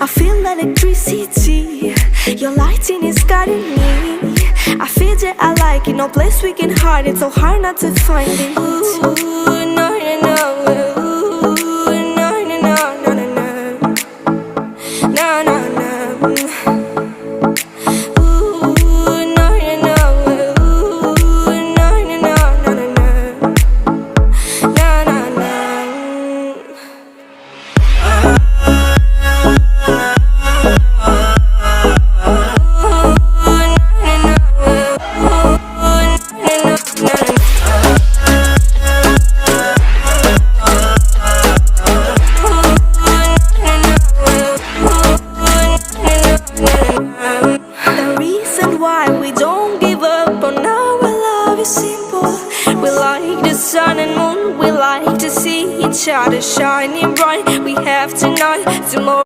I feel electricity. Your lighting is guiding me. I feel that I like it. No place we can hide it. So hard not to find it. Ooh, no, no, no. Ooh, no, no, no, no, no, no. No, no, no. Sun and moon, we like to see each other shining bright. We have tonight, tomorrow.